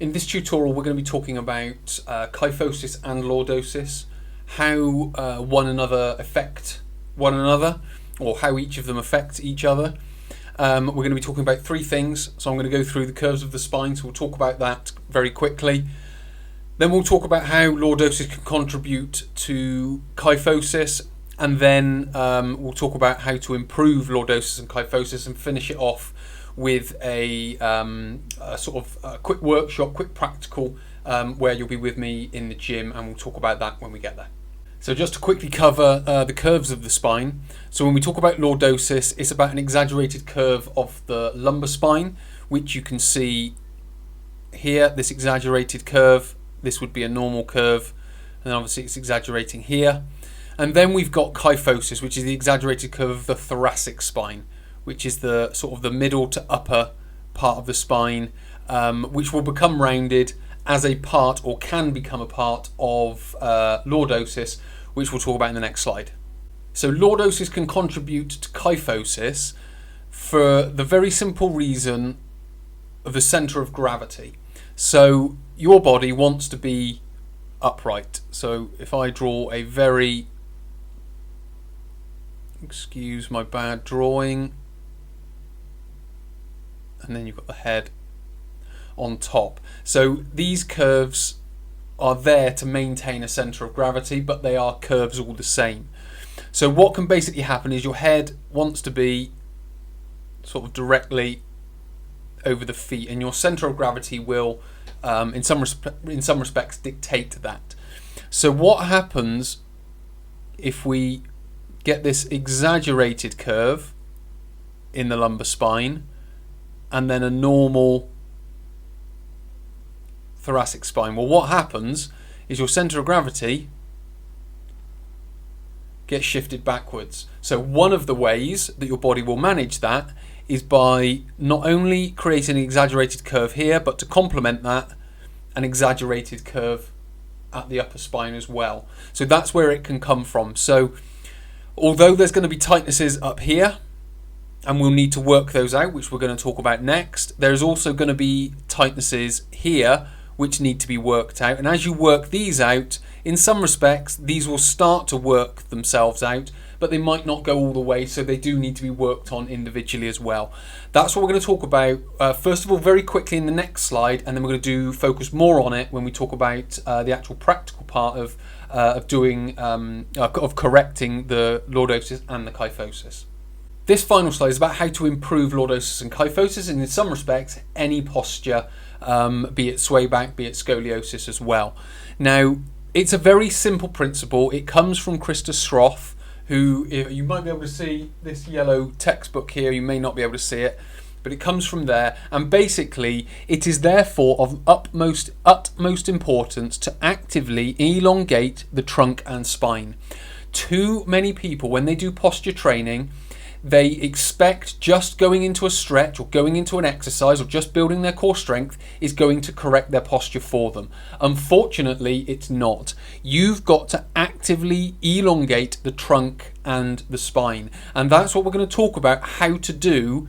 In this tutorial, we're going to be talking about kyphosis and lordosis, how one another affect one another, or how each of them affect each other. We're going to be talking about three things, so I'm going to go through the curves of the spine, so we'll talk about that very quickly. Then we'll talk about how lordosis can contribute to kyphosis, and then we'll talk about how to improve lordosis and kyphosis, and finish it off with a sort of quick workshop, quick practical, where you'll be with me in the gym, and we'll talk about that when we get there. So just to quickly cover the curves of the spine. So when we talk about lordosis, it's about an exaggerated curve of the lumbar spine, which you can see here, this exaggerated curve. This would be a normal curve, and then obviously it's exaggerating here. And then we've got kyphosis, which is the exaggerated curve of the thoracic spine, which is the sort of the middle to upper part of the spine, which will become rounded as a part, or can become a part of lordosis, which we'll talk about in the next slide. So lordosis can contribute to kyphosis for the very simple reason of the center of gravity. So your body wants to be upright. So if I draw a very, excuse my bad drawing, and then you've got the head on top. So these curves are there to maintain a center of gravity, but they are curves all the same. So what can basically happen is your head wants to be sort of directly over the feet, and your center of gravity will in some respects dictate that. So what happens if we get this exaggerated curve in the lumbar spine and then a normal thoracic spine? Well, what happens is your center of gravity gets shifted backwards. So one of the ways that your body will manage that is by not only creating an exaggerated curve here, but to complement that, an exaggerated curve at the upper spine as well. So that's where it can come from. So although there's going to be tightnesses up here, and we'll need to work those out, which we're going to talk about next, there's also going to be tightnesses here which need to be worked out. And as you work these out, in some respects, these will start to work themselves out, but they might not go all the way, so they do need to be worked on individually as well. That's what we're going to talk about, first of all, very quickly in the next slide, and then we're going to focus more on it when we talk about the actual practical part of correcting the lordosis and the kyphosis. This final slide is about how to improve lordosis and kyphosis, and in some respects, any posture, be it sway back, be it scoliosis as well. Now, it's a very simple principle. It comes from Krista Schroth, who, you might be able to see this yellow textbook here, you may not be able to see it, but it comes from there. And basically, it is therefore of utmost importance to actively elongate the trunk and spine. Too many people, when they do posture training, they expect just going into a stretch or going into an exercise or just building their core strength is going to correct their posture for them. Unfortunately, it's not. You've got to actively elongate the trunk and the spine. And that's what we're going to talk about how to do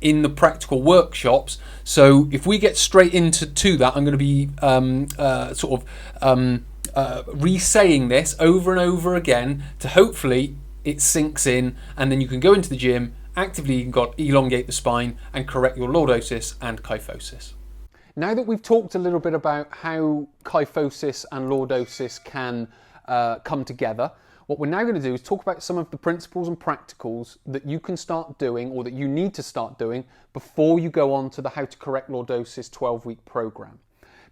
in the practical workshops. So if we get straight into that, I'm going to be re-saying this over and over again to hopefully it sinks in, and then you can go into the gym, actively elongate the spine and correct your lordosis and kyphosis. Now that we've talked a little bit about how kyphosis and lordosis can come together, what we're now going to do is talk about some of the principles and practicals that you can start doing, or that you need to start doing, before you go on to the How to Correct Lordosis 12-week program.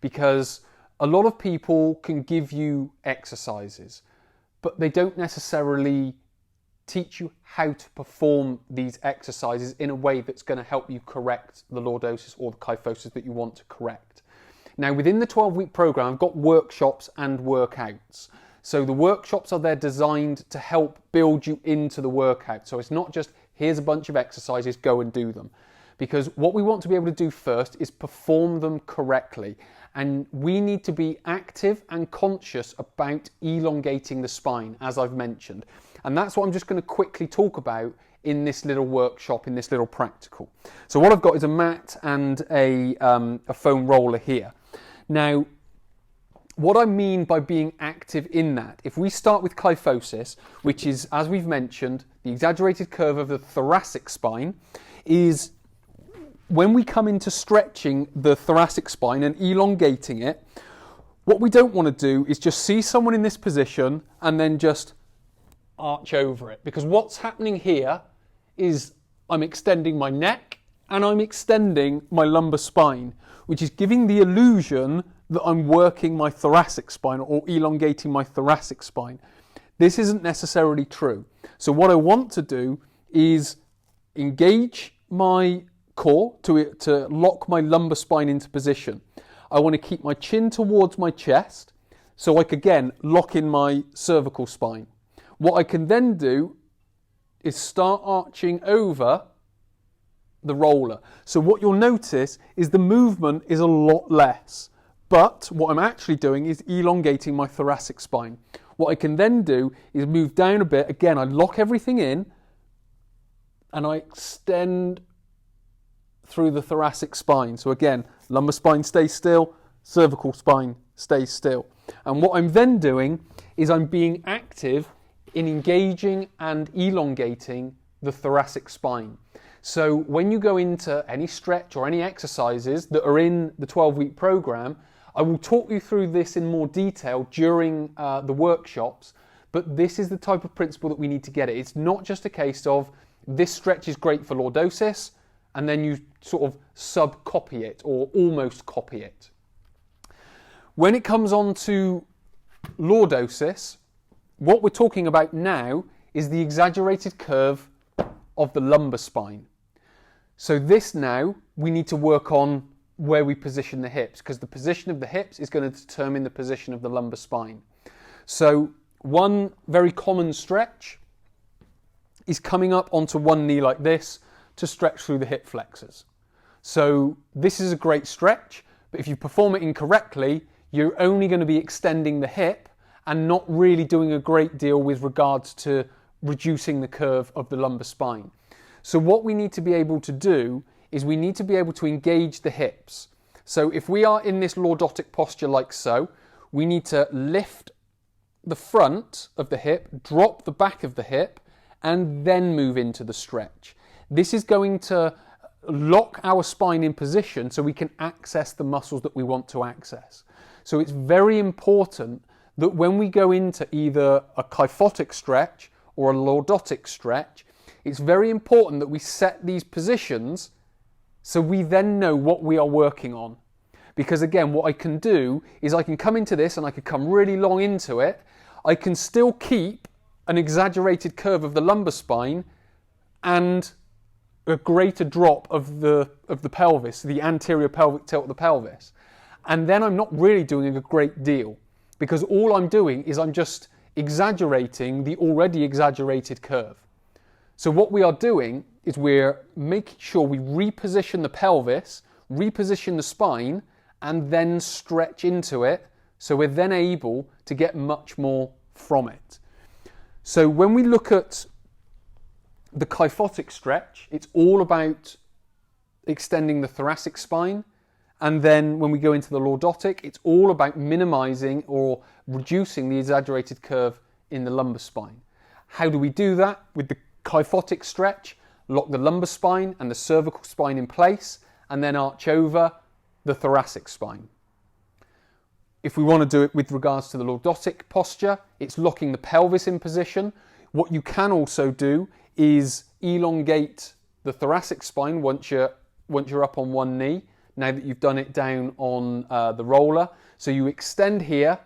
Because a lot of people can give you exercises, but they don't necessarily teach you how to perform these exercises in a way that's going to help you correct the lordosis or the kyphosis that you want to correct. Now, within the 12-week program, I've got workshops and workouts. So the workshops are there designed to help build you into the workout. So it's not just, here's a bunch of exercises, go and do them. Because what we want to be able to do first is perform them correctly. And we need to be active and conscious about elongating the spine, as I've mentioned. And that's what I'm just going to quickly talk about in this little workshop, in this little practical. So what I've got is a mat and a foam roller here. Now, what I mean by being active in that, if we start with kyphosis, which is, as we've mentioned, the exaggerated curve of the thoracic spine, is when we come into stretching the thoracic spine and elongating it, what we don't want to do is just see someone in this position and then just arch over it. Because what's happening here is I'm extending my neck and I'm extending my lumbar spine, which is giving the illusion that I'm working my thoracic spine or elongating my thoracic spine. This isn't necessarily true. So what I want to do is engage my core to lock my lumbar spine into position. I want to keep my chin towards my chest so I can again lock in my cervical spine. What I can then do is start arching over the roller. So what you'll notice is the movement is a lot less. But what I'm actually doing is elongating my thoracic spine. What I can then do is move down a bit. Again, I lock everything in and I extend through the thoracic spine. So again, lumbar spine stays still, cervical spine stays still. And what I'm then doing is I'm being active in engaging and elongating the thoracic spine. So when you go into any stretch or any exercises that are in the 12-week program, I will talk you through this in more detail during the workshops, but this is the type of principle that we need to get it. It's not just a case of this stretch is great for lordosis and then you sort of sub-copy it or almost copy it. When it comes on to lordosis, what we're talking about now is the exaggerated curve of the lumbar spine. So this now we need to work on where we position the hips, because the position of the hips is going to determine the position of the lumbar spine. So one very common stretch is coming up onto one knee like this to stretch through the hip flexors. So this is a great stretch, but if you perform it incorrectly, you're only going to be extending the hip and not really doing a great deal with regards to reducing the curve of the lumbar spine. So what we need to be able to do is we need to be able to engage the hips. So if we are in this lordotic posture like so, we need to lift the front of the hip, drop the back of the hip, and then move into the stretch. This is going to lock our spine in position so we can access the muscles that we want to access. So it's very important that when we go into either a kyphotic stretch or a lordotic stretch, it's very important that we set these positions so we then know what we are working on. Because again, what I can do is I can come into this and I can come really long into it. I can still keep an exaggerated curve of the lumbar spine and a greater drop of the pelvis, the anterior pelvic tilt of the pelvis. And then I'm not really doing a great deal, because all I'm doing is I'm just exaggerating the already exaggerated curve. So what we are doing is we're making sure we reposition the pelvis, reposition the spine, and then stretch into it, so we're then able to get much more from it. So when we look at the kyphotic stretch, it's all about extending the thoracic spine, and then when we go into the lordotic, it's all about minimizing or reducing the exaggerated curve in the lumbar spine. How do we do that? With the kyphotic stretch, lock the lumbar spine and the cervical spine in place, and then arch over the thoracic spine. If we want to do it with regards to the lordotic posture, it's locking the pelvis in position. What you can also do is elongate the thoracic spine once you're up on one knee, now that you've done it down on the roller. So you extend here,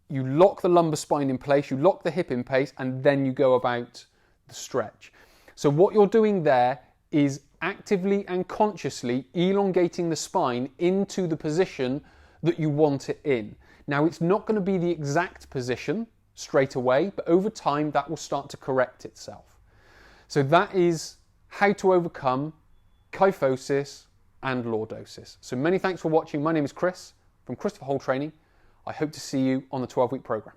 you lock the lumbar spine in place, you lock the hip in place, and then you go about the stretch. So what you're doing there is actively and consciously elongating the spine into the position that you want it in. Now, it's not going to be the exact position straight away, but over time that will start to correct itself. So that is how to overcome kyphosis and lordosis. So many thanks for watching. My name is Chris from Christopher Hall Training. I hope to see you on the 12-week program.